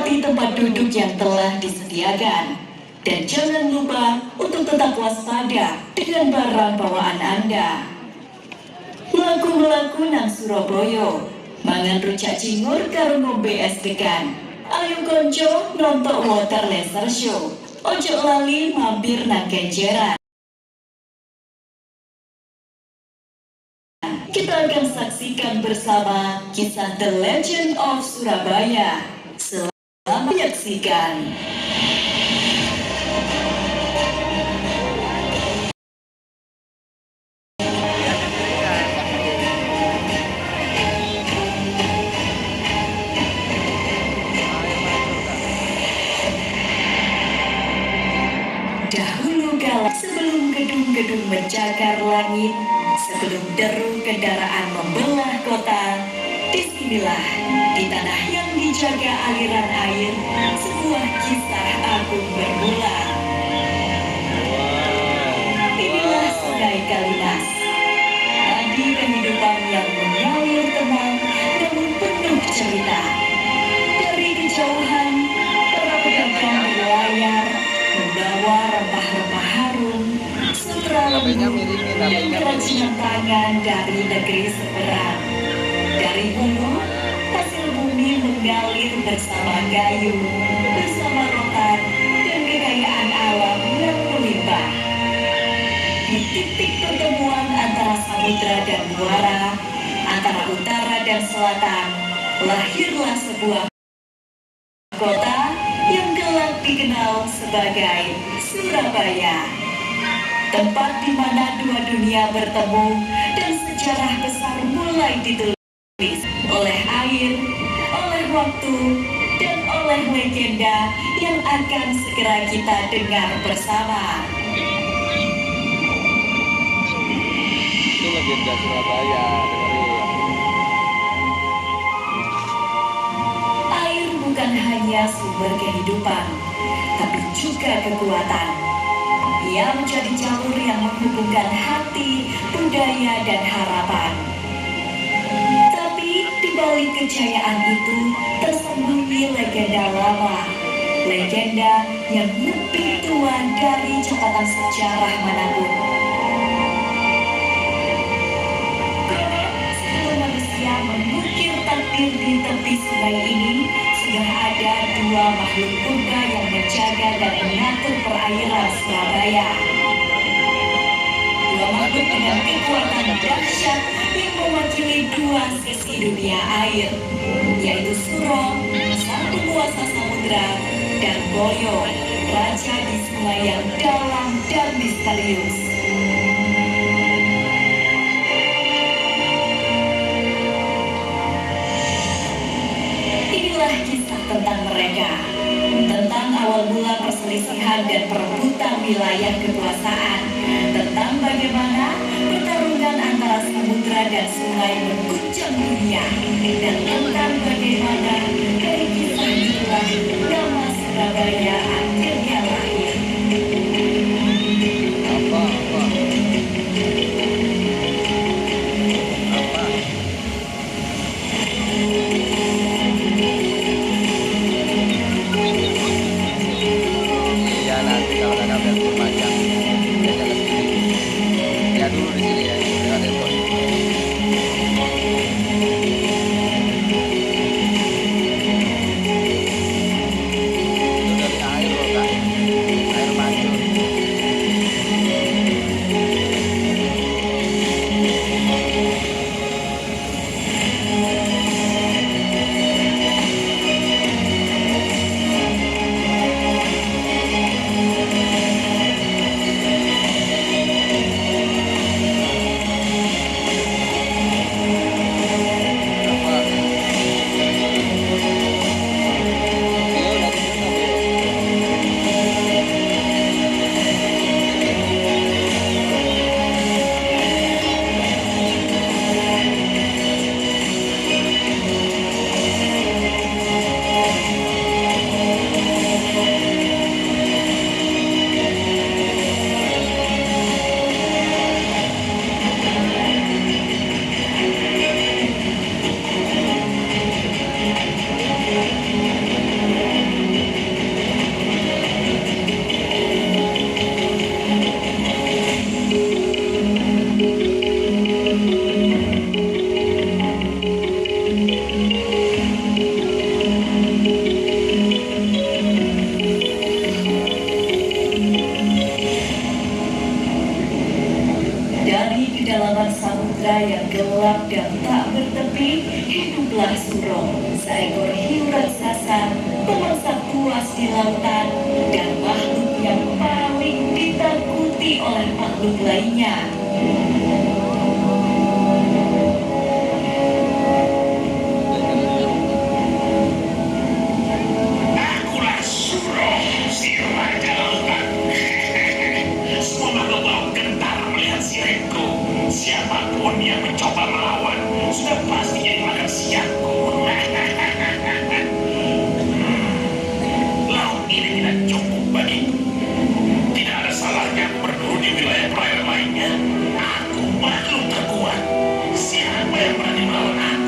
Nikmati tempat duduk yang telah disediakan. Dan jangan lupa untuk tetap waspada dengan barang bawaan Anda. Melaku-melaku nang Surabaya, mangan rujak cingur karo ngombe es degan. Ayo konco nonton water laser show. Ojo lali mampir nang Kenjeran. Kita akan saksikan bersama kisah The Legend of Surabaya. Selamat menyaksikan. Dahulu kala sebelum gedung-gedung mencakar langit, sebelum deru kendaraan membelah kota, disinilah di tanah yang dijaga aliran air, sebuah kisah agung bermula. Inilah Sungai Kalinas, nadi kehidupan yang mengalir tenang namun penuh cerita. Dari kejauhan, para pedagang berlayar membawa rempah-rempah harum, sutra lembu, dan kerajinan tangan dari negeri seberang. Dari hulu, hasil bumi mengalir bersama kayu, bersama rotan, dan kekayaan alam yang melimpah. Di titik pertemuan antara samudra dan muara, antara utara dan selatan, lahirlah sebuah kota yang kelak dikenal sebagai Surabaya. Tempat di mana dua dunia bertemu dan sejarah besar mulai ditulis oleh air, oleh waktu, dan oleh legenda yang akan segera kita dengar bersama. Itu legenda Surabaya, dengerin. Air bukan hanya sumber kehidupan, tapi juga kekuatan. Ia menjadi jalur yang menghubungkan hati, budaya, dan harapan. Tapi di balik kejayaan itu tersembunyi legenda lama. Legenda yang lebih tua dari catatan sejarah manapun. Sebelum manusia mengukir takdir di tepi sungai ini, sudah ada dua makhluk purba yang menjaga dan mengatur perairan Surabaya. Dua makhluk dengan kekuatan dahsyat yang mewakili dua sisi dunia air, yaitu Suro, sang penguasa samudra, dan Boyo, raja di sungai yang dalam dan misterius. Inilah kisah tentang mereka, tentang awal mula perselisihan dan perebutan wilayah kekuasaan, tentang bagaimana pertarungan antara samudra dan sungai mengguncang dunia, dan tentang bagaimana dari kisah itulah nama Surabaya akhirnya lahir. Iya, nanti kalau ada kabel panjang dia jalan sendiri. Ya dulu di sini ya, dekat handphone. di lautan dan makhluk yang paling ditakuti oleh makhluk lainnya. Akulah Suro, si raja lautan. Semua makhluk laut gentar melihat siripku. Siapapun yang mencoba melawan sudah pasti jadi makan siangku. Laut ini tidak cukup bagiku. Tidak ada salahnya aku berburu di wilayah perairan lainnya. Aku makhluk terkuat. Siapa yang berani melawan aku?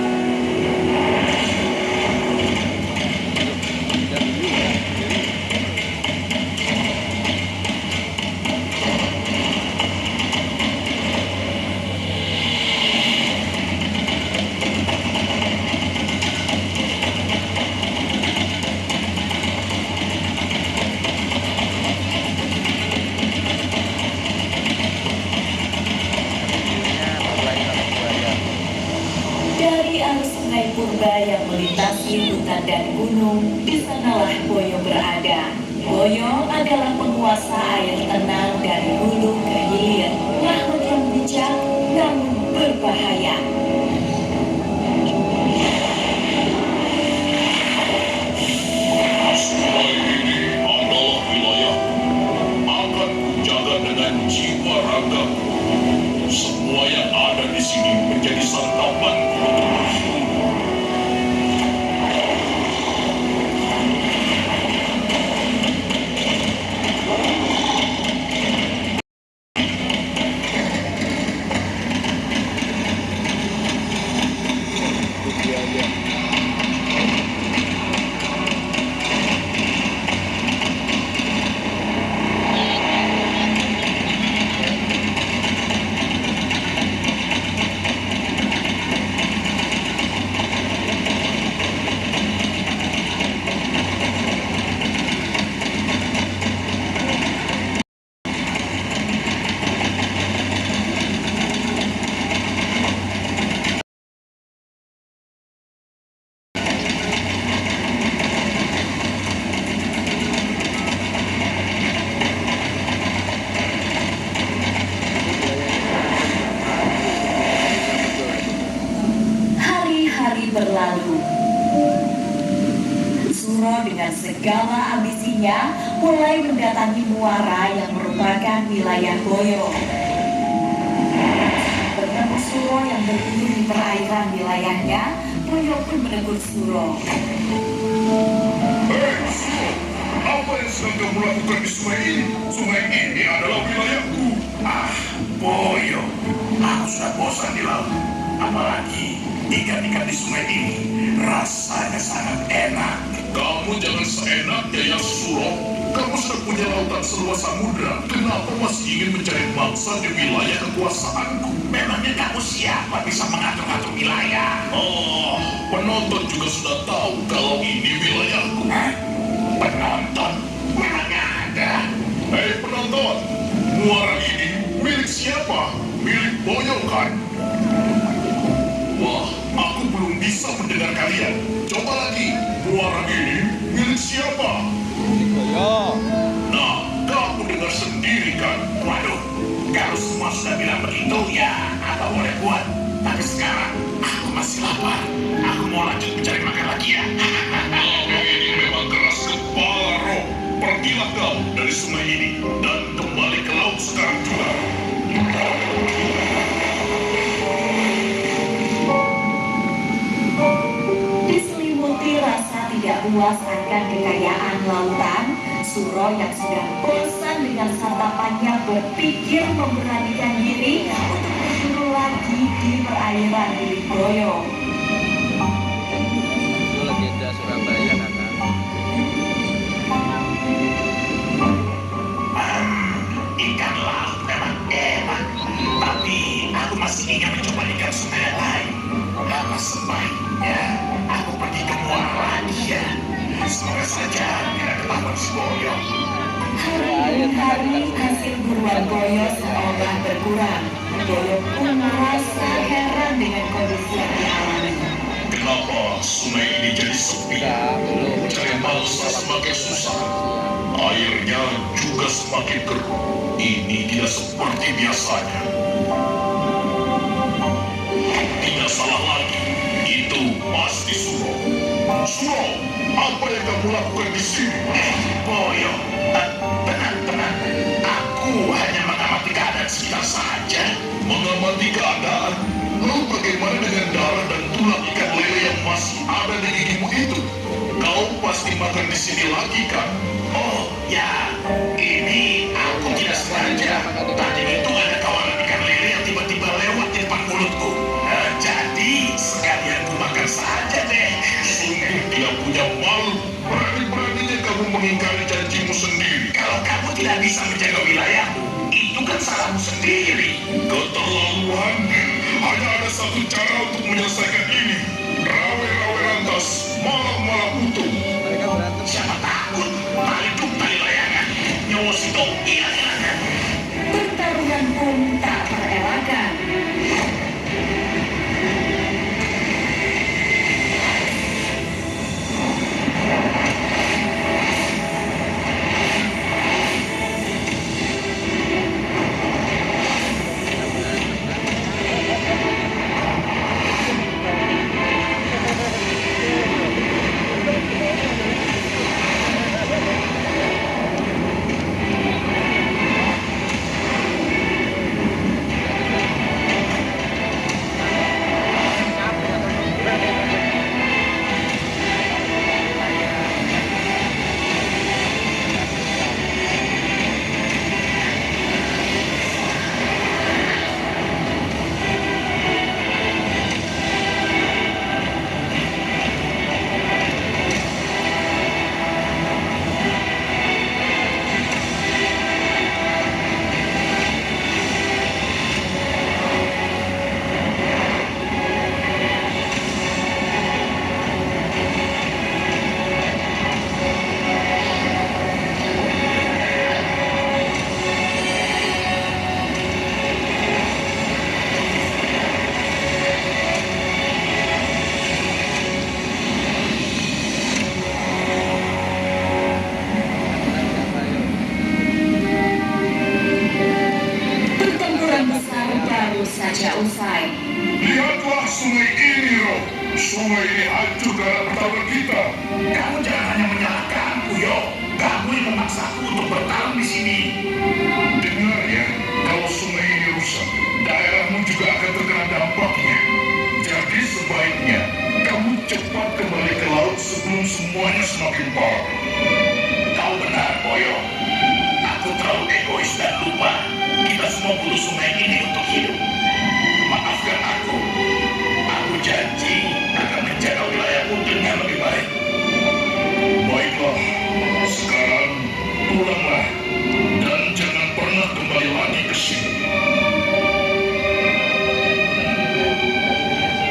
Dari arus sungai purba yang melintasi hutan dan gunung, di sanalah Boyo berada. Boyo adalah penguasa air tenang dari hulu ke hilir, makhluk yang bijak namun berbahaya. Sungai ini adalah wilayahku. Akan kujaga dengan jiwa ragaku. Semua yang ada di sini menjadi santapanku untuk berburu. Hari-hari berlalu. Suro dengan segala ambisinya mulai mendatangi muara yang merupakan wilayah Boyo. Bertemu Suro yang berburu di perairan wilayahnya, Boyo pun menegur Suro. Hei, Suro, apa yang sedang kamu lakukan di sungai ini? Sungai ini adalah wilayahku. Ah, Boyo, aku sudah bosan di laut. Apalagi ikan-ikan di sungai ini rasanya sangat enak. Kamu jangan seenaknya ya, Suro. Kamu sudah punya lautan seluas samudra. Kenapa masih ingin mencari mangsa di wilayah kekuasaanku? Memangnya kamu siapa bisa mengatur-atur wilayah? Oh, penonton juga sudah tahu kalau ini wilayahku. Penonton? Memangnya ada? Hei penonton, muara ini milik siapa? Milik Boyo kan? Wah, aku belum bisa mendengar kalian. Coba lagi, muara ini milik siapa? Boyo. Nah, kamu dengar sendiri kan? Waduh, kalau semua sudah bilang begitu ya, apa boleh buat. Tapi sekarang, aku masih lapar. Aku mau lanjut mencari makan lagi ya. Ini memang keras kepala, Rob. Pergilah kau dari sungai ini dan kembali ke laut sekarang juga. Diselimuti rasa tidak puas akan kekayaan lautan, Suro yang sudah bosan dengan santapannya berpikir memberanikan diri untuk berburu lagi di perairan milik Boyo. Itu legenda Surabaya kan? Ikan laut memang enak, tapi aku masih ingin mencoba ikan sungai yang lain. Apa sebaiknya aku pergi ke muara lagi ya? Semoga saja tidak ketahuan si Boyo. Hari-hari hasil buruan Boyo seolah berkurang. Boyo pun merasa heran dengan kondisi yang dialami. Kenapa sungai ini jadi sepi? Belum. Cari mangsa semakin semakin susah. Airnya juga semakin keruh. Ini tidak seperti biasanya. Tidak salah lagi, itu pasti Suro. Suro, apa yang kamu lakukan di sini? Boyo, tenang. Aku hanya mengamati keadaan sekitar saja. Mengamati keadaan? Lalu bagaimana dengan darah dan tulang ikan lele yang masih ada di gigimu itu? Kau pasti makan di sini lagi kan? Oh ya, ini aku tidak sengaja. Tadi itu ada kawanan ikan lele yang tiba-tiba lewat di depan mulutku. Jadi sekalian ku makan saja deh. Sungguh tidak punya malu. Berani-beraninya kamu mengingkari janjimu sendiri. Kalau kamu tidak bisa menjaga wilayahmu, itu kan salahmu sendiri. Keterlaluan. Hanya ada satu cara untuk menyelesaikan ini. Rawe-rawe lantas, malam-malam utuh. Mereka berantem. Siapa takut? Tali duk tali layangan. Nyawa si Tom hilang-hilangan. Pertarungan pun tak terelakkan. saja usai. Lihatlah sungai ini, Rob. Sungai ini hancur karena pertarungan kita. Kamu jangan hanya menyalahkanku, Yo. Kamu yang memaksaku untuk bertarung di sini. Dengar ya, kalau sungai ini rusak, daerahmu juga akan terkena dampaknya. Jadi sebaiknya kamu cepat kembali ke laut sebelum semuanya semakin parah. Kau benar, Boyo. Aku terlalu egois dan lupa. Kita semua butuh sungai ini untuk hidup. Maafkan aku. Aku janji akan menjaga wilayahku dengan lebih baik. Baiklah, sekarang pulanglah dan jangan pernah kembali lagi ke sini.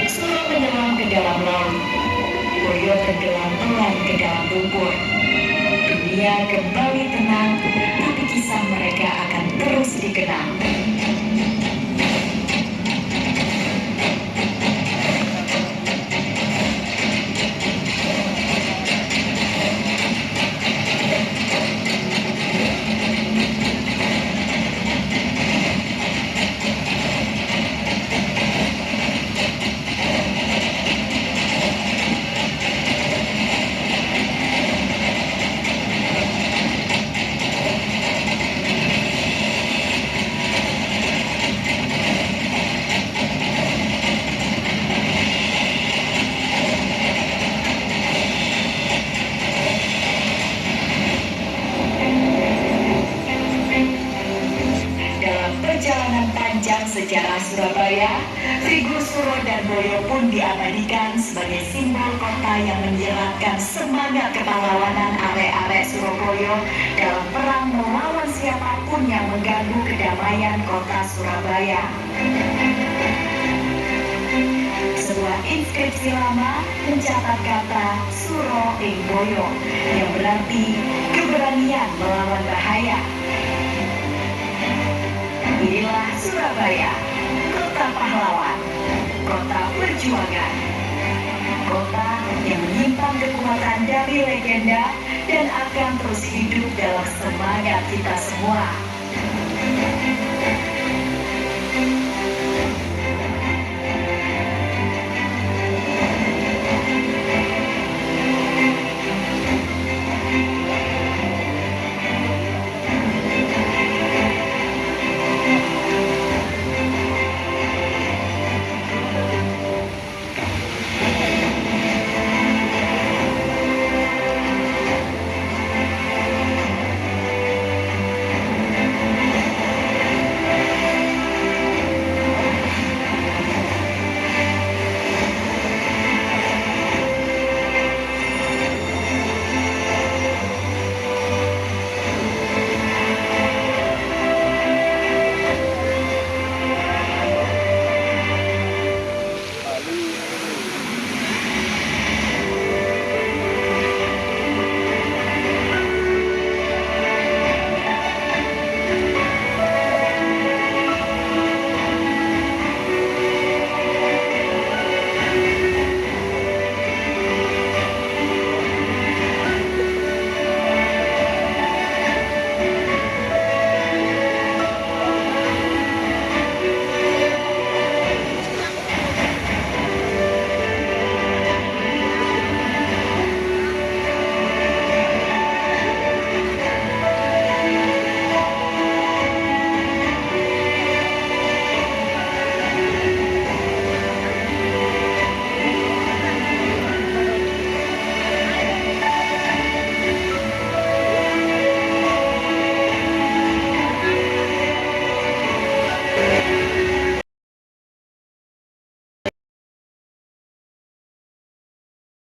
Suruh menyelam ke dalam laut. Boyo tenggelam pelan ke dalam lumpur. Dunia kembali tenang, tapi kisah mereka akan terus dikenang. Perjalanan panjang sejarah Surabaya, figur Suro dan Boyo pun diabadikan sebagai simbol kota yang menyeratkan semangat kepahlawanan arek-arek Surabaya dalam perang melawan siapapun yang mengganggu kedamaian kota Surabaya. Sebuah inskripsi lama mencatat kata Suro ing Boyo yang berarti keberanian melawan bahaya. Inilah Surabaya, kota pahlawan, kota perjuangan. kota yang menyimpan kekuatan dari legenda dan akan terus hidup dalam semangat kita semua.